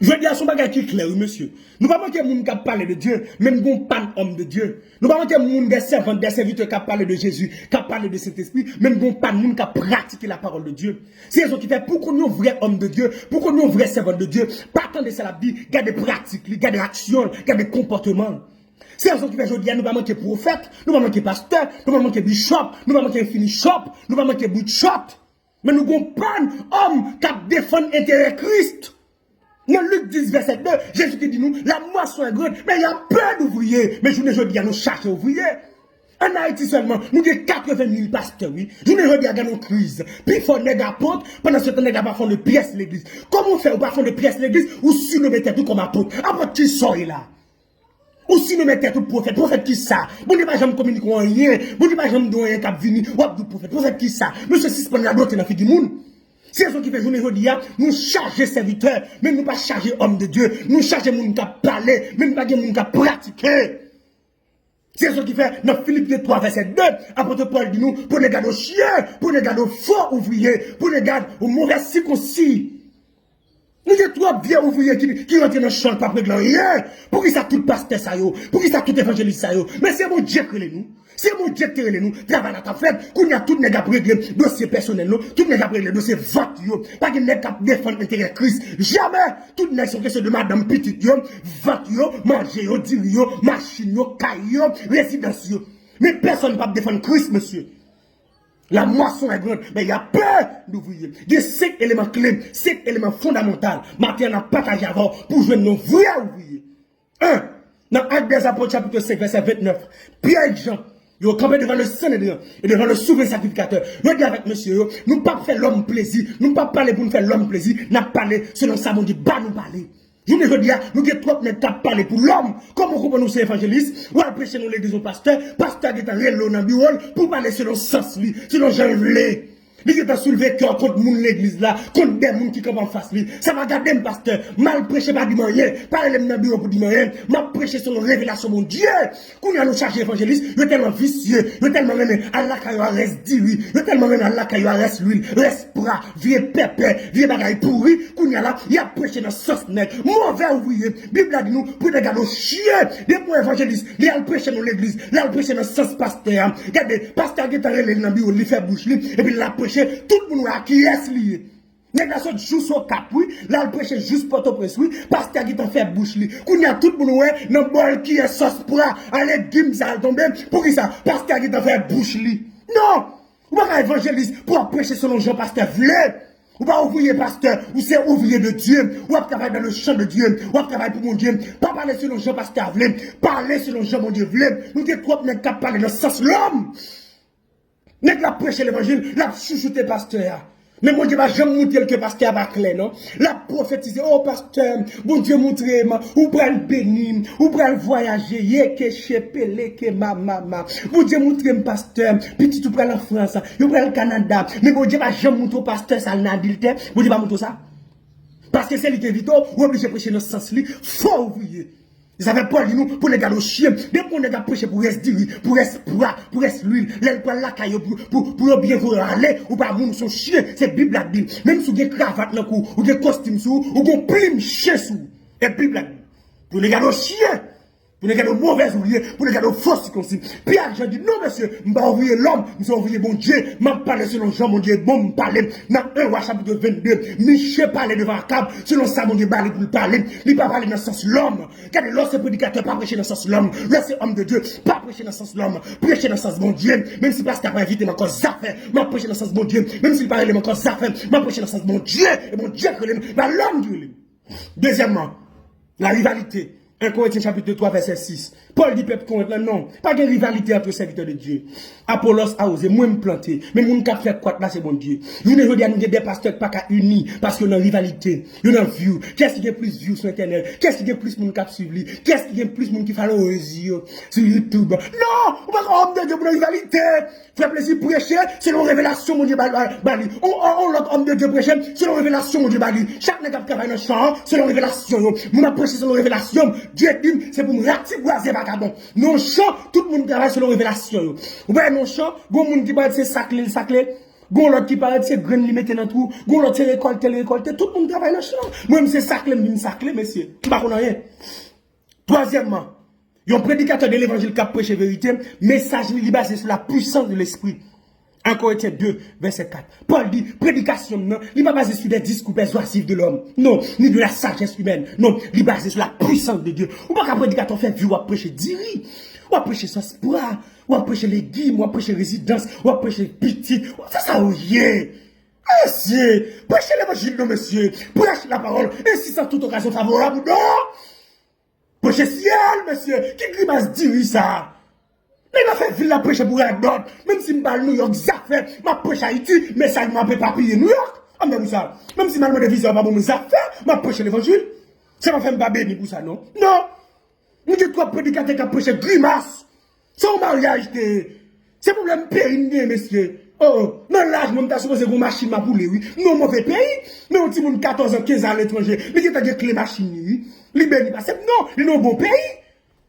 Je dis à son bagage qui est clair, oui, monsieur. Nous ne pouvons pas manquer de gens qui parlent de Dieu, même si pas d'homme de Dieu. Nous ne pouvons pas manquer de des servants, des serviteurs qui parlent de Jésus, qui parlent de cet esprit, même si pas de gens qui pratiquent la parole de Dieu. C'est ce qui fait pour qu'on soit un vrai homme de Dieu, pour qu'on soit un vrai servant de Dieu, pas tant de ça la vie, il y a des pratiques, il y a des actions, il y a des comportements. C'est ce qui fait aujourd'hui, nous ne pouvons pas manquer prophète, nous ne pouvons pas manquer pasteur, nous ne pouvons pas manquer bishop, nous ne pouvons pas manquer fini shop, nous ne pouvons pas manquer bout shop. Mais nous ne pouvons pas homme qui défend l'intérêt Christ. Dans Luc 10, verset 2, Jésus qui dit nous, la moisson est grande, mais il y a plein d'ouvriers. Mais je ne dis à nous chercher ouvriers. En Haïti seulement, nous avons 80 000 pasteurs, oui. Je ne dis à nous crise. Puis il faut négager apôtre, pendant ce temps, négager pas fond de pièces l'église. Comment on fait, ou pas fond de pièces l'église, ou si nous mettons tout comme apôtre. Apôtre qui sort là? Ou si nous mettons tout prophète, prophète qui ça? Vous ne pas jamais communiquer rien, vous ne pas jamais donner rien cap vini, ou du prophète, prophète qui ça? Monsieur suspend la doctrine dans la vie du monde. C'est ce qui fait journée aujourd'hui, nous charger serviteurs, mais nous pas charger hommes de Dieu, nous charger gens qui parler, même pas gens qui pratiquer. C'est ce qui fait dans Philippe 3, verset 2, apôtre Paul dit nous, pour les garder aux chiens, pour les garder aux faux ouvriers, pour les garder aux mauvais circoncis. Nous avons trois vieux ouvriers qui rentrent dans le champ, pas régler rien. Pour qui ça tout pasteur ça yo, pour qui ça tout évangéliste ça yo. Mais c'est mon Dieu qui nous. C'est mon Dieu qui nous. Travail à ta fête, qu'on y a tout nèg à régler dossier personnel nous, tout nèg à régler dossier vote yo. Pas que nèg à défendre l'intérêt Christ. Jamais tout nèg sont question de madame petite yo, vote yo, manger yo, dire yo, machine yo, caille yo, résidence yo. Mais personne ne peut défendre Christ, monsieur. La moisson est grande, mais il y a peur d'ouvriers. Il y a 5 éléments clés, 5 éléments fondamentaux. Maintenant, on a partagé avant pour jouer nos vrais ouvriers. 1. Dans Actes des Apôtres, chapitre 5, verset 29. Pierre et Jean, ils ont campé devant le Sanhédrin et devant le souverain sacrificateur. Nous disons avec monsieur, nous ne pas faire l'homme plaisir, nous ne pas parler pour nous faire l'homme plaisir, nous parler selon ça, on dit, bah nous parler. Je ne veux dire, nous avons trop de parler pour l'homme. Comment on nous c'est évangéliste, ou à prêcher dans l'église au pasteur qui est en réel dans le bureau, pour parler selon sens, selon Jean voulait. Il est soulevé cœur contre l'église là, contre des gens qui campent en face. Ça va garder un pasteur, mal prêché par rien, parler dans le bureau pour dire rien, mal prêché sur la révélation de mon Dieu. Quand on a nous chargé évangéliste, il est tellement vicieux, il est tellement même Allah qui reste diri, il est tellement même Allah qui reste l'huile, reste bras, vieux pépé, vieux bagaille pourri, qu'on y a là, il a prêché dans sauce net, mauvais ouvrier. Bible a dit nous, pour des gars de chiens, des points évangélistes, il a prêché dans l'église, il a prêché dans sauce pasteur. Regardez, pasteur qui est en relais dans le bureau, il fait bouche, et puis il a prêché. Tout le monde a qui est lié. Les gars sont juste au cap, oui. Là, le prêche juste Port-au-Prince, oui. Pasteur qui t'en fait bouche, li. Qu'on y a tout le monde, ouais, dans le bol qui est sauce pour aller gimza tomber. Pour qui ça? Pasteur qui t'en fait bouche, li. Non! Ou pas évangéliste pour prêcher selon Jean Pasteur v'lait. Ou pas ouvrier pasteur, ou c'est ouvrier de Dieu, ou à travailler dans le champ de Dieu, ou à travailler pour mon Dieu. Pas parler selon Jean Pasteur v'lait. Parler selon Jean mon Dieu v'lait. Nous t'es trop n'est qu'à parler dans le sens l'homme. N'est pas prêcher l'évangile, la chouchouter pasteur. Mais mon Dieu va jamais montrer que pasteur va clair, non? La prophétiser, oh pasteur, bon Dieu montrez-moi, ou pral béni, ou pral voyager, yeke chepele ke mama. Bon Dieu montrez-moi pasteur, petit ou pral en France, ou pral au Canada. Mais bon Dieu va jamais montrer pasteur ça l'adultère. Bon Dieu va montrer ça. Parce que c'est lui qui est vite, ou obligé de prêcher dans ce sens-là, faut ouvrier. Ils avaient pas dit nous pour les gars de chien. Dès qu'on est prêché pour rester diri, pour rester bras, pour rester l'huile, l'aile pour la caille, pour bien vous aller, ou pas moun son chien, c'est Bible la Bible. Même si vous avez cravate dans le cou, ou des costumes sous, ou des plumes chien sous, et Bible la Bible. Pour les gars de chien. Pour les gars de mauvais ouvriers, pour les gars de fausses circoncis. Pierre, j'ai dit, non, monsieur, je vais ouvrier l'homme, je vais ouvrier mon Dieu, je vais parler selon Jean, mon Dieu, bon, me parler. Dans 1 roi chapitre 22, Michel parlait devant Akab, selon ça, mon Dieu, parler pour le parler. Il pas parler dans le sens l'homme. Car lorsque prédicateur, pas prêcher dans le sens l'homme. Lorsque homme de Dieu, pas prêcher dans le sens l'homme. Prêcher dans le sens mon Dieu. Même si pasteur pas invité, mais encore affaire. M'a prêcher dans le sens mon Dieu. Même s'il parle, mais encore affaire. M'a prêcher dans le sens mon Dieu. Et mon Dieu, que l'homme Dieu. Deuxièmement, la rivalité. 1 Corinthiens chapitre 3 verset 6. Paul dit peuple contre non, pas de rivalité entre serviteurs de Dieu. Apollos a osé moi me planter, mais mon cap fait quoi là c'est bon Dieu. Nous ne regardons des pasteurs pas qu'à unis parce que dans rivalité, il y a view. Qu'est-ce qui a plus view sur internet? Qu'est-ce qui a plus mon cap suivre? Qu'est-ce qui a plus mon qui follow aux yeux sur YouTube? Non, on va pas homme de Dieu pour la rivalité. Faire plaisir prêcher selon révélation mon Dieu bali. On l'autre homme de Dieu prêcher selon révélation mon Dieu bali. Chaque nègre travaille dans le champ selon révélation. Mon a prêché selon révélation. Dieu dit c'est pour me ratiboiser vagabond. Non champ, tout le monde travaille selon révélation. Ou bien non champ, bon monde qui parle c'est saclé. Gon l'autre qui paraît c'est grain li mette dans trou, gon l'autre c'est récolter, tout le monde travaille dans champ. Moi c'est saclé, me saclé monsieur. Pas qu'on rien. Troisièmement, un prédicateur de l'évangile qui a prêché vérité, message li basé sur la puissance de l'esprit. 1 Corinthiens 2, verset 4. Paul dit, prédication, non, il n'est pas basé sur des discours persuasifs de l'homme. Non, ni de la sagesse humaine. Non, il est basé sur la puissance de Dieu. Ou pas qu'un prédicateur fait vivre, ou prêcher diri, ou prêcher sans espoir, ou prêcher légumes, ou prêcher résidence, ou prêcher petit. Ça, oui. Monsieur, prêchez l'évangile, non, monsieur. Prêchez la parole, et si sans toute occasion favorable, non. Prêchez ciel, monsieur. Qui grimace diri ça? Mais il m'a fait ville la prêche pour la d'autres. Même si je parle New York, ça fait, ma prêche Haïti, mais ça ne m'a pas payé New York. Ah, même ça. Même si je demande de visa, pas pour mes affaires, ma prêche l'évangile. Ça m'a fait pas béni pour ça, non? Non. Nous avons trois prédicateurs qui ont prêché grimace. Son mariage, c'est pour le pays, messieurs. Oh, dans l'âge, mon t'as supposé que machine m'a boulé, oui. Non, mauvais pays. Mais on dit, 14 ans, 15 ans à l'étranger. Mais qui t'a dit que les machines, oui. Libérer, parce que non, ils n'ont bon pays.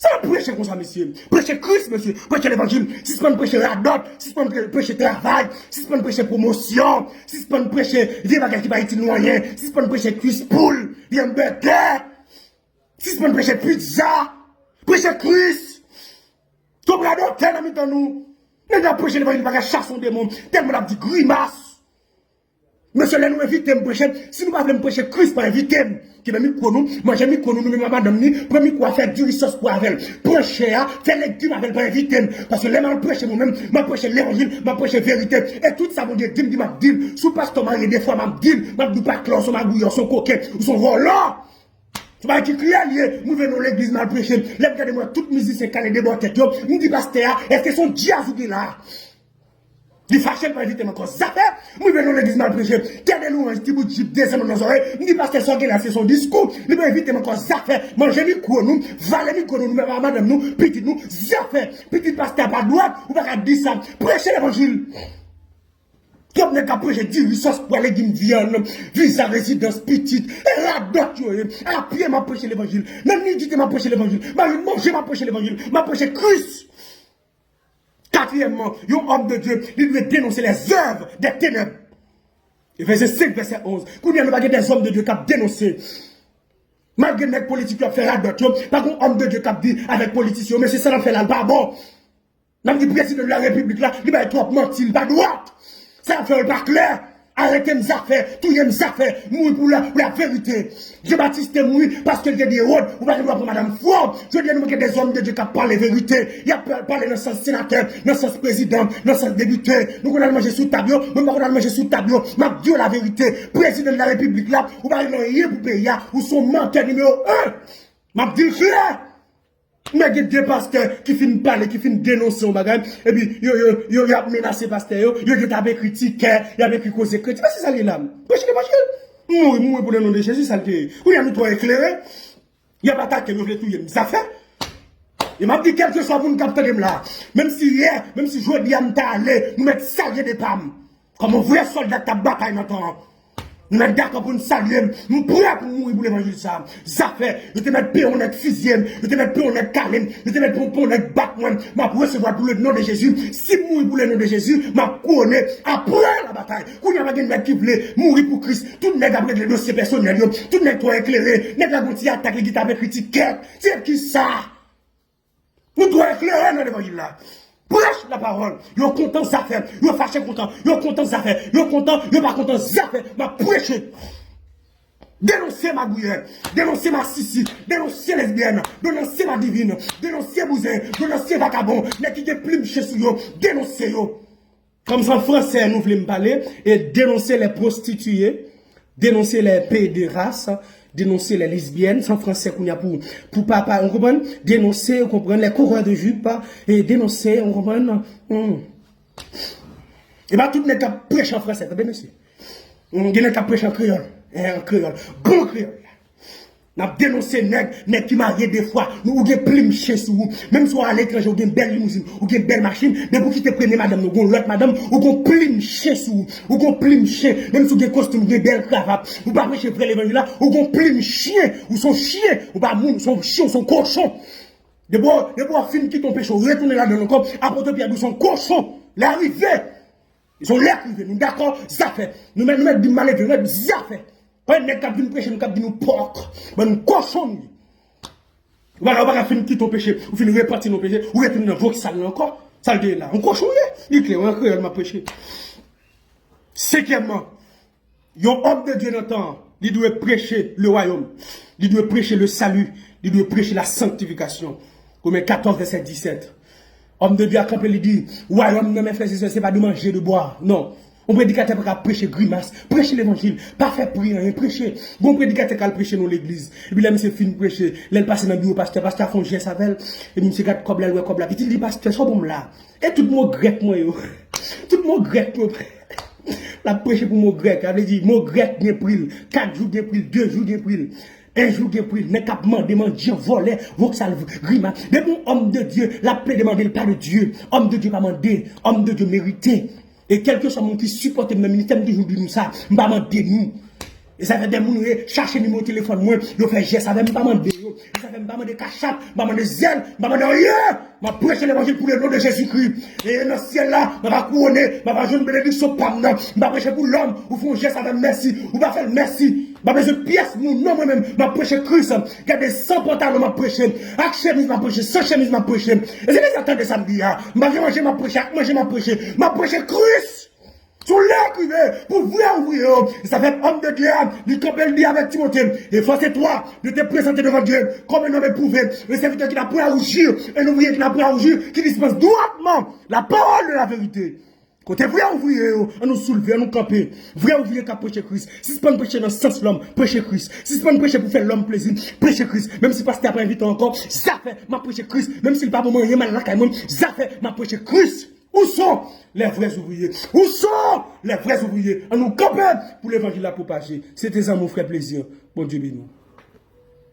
Ça va prêcher comme ça, monsieur. Prêcher Christ, monsieur. Prêcher l'évangile. Si c'est pas prêcher la dot, si c'est pas prêcher travail, si c'est pas prêcher promotion, si c'est pas prêcher des bagages qui va être noyés, si c'est pas prêcher Christ poule, des hamburger, si c'est pas prêcher pizza, prêcher Christ. Comme la doctrine a mis dans nous. Mais n'a prêché l'évangile, pas qu'à chasser des mondes, tellement on a dit grimace. Monsieur, là, nous invitons à prêcher. Si nous ne voulons pas prêcher Christ, pas inviter. Qui m'a mis pour nous, moi j'ai mis pour nous, nous, madame, ni, premier quoi faire du ressource pour avec. Prêcher, faire les dîmes avec pas inviter. Parce que les mal prêcher moi-même, m'a prêché l'évangile, m'a prêché vérité. Et tout ça, mon Dieu, dîme, m'a dit, sous pasteur, m'a des fois, m'a dit, m'a dit pas clore, son magouillon, son coquet, ou son volant. Tu vas qui crie allié, nous venons l'église mal prêcher. Là, regardez-moi, toute musique, c'est calé des boîtes, nous dit pasteur, est-ce que son jazz ou là? Il fâche pas éviter encore ça fait. Nous venons l'église mal prêcher. Tenez-nous un petit bout de jeep descend dans nos oreilles. Nous dit parce que ça là c'est son discours. Nous venons éviter encore ça fait. Manger micro nous, valer micro nous, madame nous, petit nous, ça fait. Petit pasteur pas droite, ou pas dire ça. Prêcher l'évangile. Comme les gars prêcher 10 ressources pour aller d'une viande, visa résidence petite, et la docteur, à pied m'a prêché l'évangile. Même ni dit m'a prêché l'évangile. Manger m'a prêché l'évangile. M'a prêché Christ. Quatrièmement, un homme de Dieu, il doit dénoncer les œuvres des ténèbres. Et verset 5, verset 11. Quand il y a des hommes de Dieu qui ont dénoncé, malgré les politiques qui ont fait la dot, pas un homme de Dieu qui a dit avec politiciens, mais c'est ça qui fait là, pas bon. Même le président de la République là, il va être trop menti, pas droit. Ça fait pas clair. Arrêtez mes affaires, tout mes affaires, mourir pour la vérité. Je Baptiste mourir parce qu'il y a des routes, ou pas pour Madame Ford. Je dis à nous que des hommes de Dieu qui parlent la vérité. Il y a parlé dans le sens sénateur, dans le sens président, dans le sens député. Nous on a mangé sous tableau, même on a mangé sous tableau. M'a dit la vérité. Président de la République là, ou pas rien pour payer, ou son menteur numéro 1. M'a dit clair. Mais il y a des pasteurs qui finissent parler, qui finissent dénoncer au bagage, et puis, ils ont menacé pasteur, ils ont critiqué, ils ont écrit cause critique. Mais c'est ça les lames. Prêchez l'évangile. Mourir pour le nom de Jésus, ça le dit. Vous avez nous trop éclairé. Il n'y a pas d'attaque, vous voulez tout y ça fait. Il m'a dit quelque chose pour nous capter là. Même si hier, même si je dis à nous aller, nous mettre salier des pommes. Comme un vrai soldat qui a bataille maintenant. Nous sommes d'accord pour nous saluer, nous sommes prêts pour mourir pour l'évangile ça. Ça fait, nous te mettons pied, on est fusième, nous te mettons pied, on est calme, nous te mettons pied, on est battement, ma pour recevoir pour le nom de Jésus. Si mourir pour le nom de Jésus, ma couronne après la bataille. Quand il y a des gens qui veulent mourir pour Christ, tout le monde après les dossiers personnels, tout le monde trop éclairé, n'est pas qui attaque qui t'avait critiqué. C'est qui ça? Nous devons éclairer dans l'évangile là. Prêche la parole. Yo content ça fait. Yo fâché content. Yo content ça fait. Yo content. Yo pas content ça fait. Ma prêcher. Dénoncer ma bouillère. Dénoncer ma sissi. Dénoncer lesbienne. Dénoncer ma divine. Dénoncer bousin. Dénoncer vagabond. Les qui plume chez sous yo. Dénoncer yo. Comme ça en français nous voulons parler. Et dénoncer les prostituées. Dénoncer les pédérastes. Dénoncer les lesbiennes, sans français qu'on y a pour papa, on comprend? Dénoncer, on comprend, les coureurs de jupe, et dénoncer, on comprend? Et bien, tout le monde qui prêche en français, bien monsieur. On qui prêche en créole, bon créole. On a dénoncé nèg qui marié des fois, nous avons plume chez vous, même si on à l'étranger, on a une belle limousine, on a une belle machine, mais pour qui te prenez madame, nous avons l'autre madame, on a plume chez vous, on a plume chez, même si on a un costume, on a une belle cravate, ou pas prêcher près l'évangile là, on a plume chien, ou son chien, ou pas moun, son chien, son cochon. De bois fin qui ton péché, retourner là dans le corps, apporter Pierre son cochon, l'arrivée. Ils sont là qui viennent, nous d'accord, ça fait. Nous mettons du mal et nous mettons ça fait. Pas une cap d'une prêcher, nous cap d'une porc, nous cochons. Voilà, on va finir quitter nos péchés, ou finir répartir nos péchés, ou retourner dans vos salles encore. Ça le dit là, on cochon, il est clair, on a créé, m'a prêché. Cinquièmement, un homme de Dieu dans le temps, il doit prêcher le royaume, il doit prêcher le salut, il doit prêcher la sanctification. Comme 14, verset 17. Homme de Dieu a campé, il dit, royaume, non, mes frères et sœurs, c'est pas de manger, de boire. Non. On prédicateur qui a prêché grimace, prêcher l'évangile, pas faire prier, rien prêcher. Bon prédicateur qui a prêché dans l'église. Et puis là, monsieur fin prêcher, là, il passe dans le bureau, pasteur a fait un geste avec elle. Et monsieur garde comme là, comme là. Puis il dit, pasteur, sois bon là. Et tout le monde grec, moi, yo. Tout le monde grec, moi. La prêché pour mon grec, elle dit, mon grec, bien pris, 4 jours, bien pris, 2 jours, bien pris. Un jour, bien pris, n'est qu'à demander, voler, vos salves, grima. De mon homme de Dieu, la plaie demander pas de Dieu. Homme de Dieu pas demander, homme de Dieu mérité. Et quelque soit mon qui supporte mon ministère, me dit, nous ça, m'a demandé nous. Et ça fait des gens chercher numéro téléphone, moi, je fais geste, ça fait me demander, ça fait me demander cachap, me demander zèle, me demander rien. M'a prêché l'évangile pour le nom de Jésus-Christ. Et dans ce ciel-là, m'a va couronner, m'a va jouer une bénédiction pam, m'a prêché pour l'homme, ou font geste avec merci, ou va faire merci. M'a besoin de pièces, mon nom moi-même, m'a prêché Christ. Gardez sans pantalon, m'a prêché. Avec chemise, m'a prêché, sans chemise, m'a prêché. Et c'est les attentes de samedi, m'a manger, m'a prêché, manger, m'a prêché Christ. Sur l'air privé, pour vrai ouvrir, ça fait homme de Dieu, du campel dit avec Timothée, et force-toi de te présenter devant Dieu comme un homme éprouvé, le serviteur qui n'a pas à rougir, un ouvrier qui n'a pas à rougir, qui dispense droitement la parole de la vérité. Quand tu es vrai ouvrier, on nous soulever, on nous camper, vrai ouvrier qui a prêché Christ. Si c'est pas une prêcher dans le sens de l'homme, prêcher Christ. Si c'est pas une prêcher pour faire l'homme plaisir, prêcher Christ. Même si pasteur pas invité encore, ça fait, m'a prêché Christ. Même si le pas pour moi, il y a mal à la caille, ça fait, m'a prêché Christ. Où sont les vrais ouvriers? Où sont les vrais ouvriers? On nous camper pour l'évangile à propager. C'était ça mon frère plaisir. Bon Dieu béni.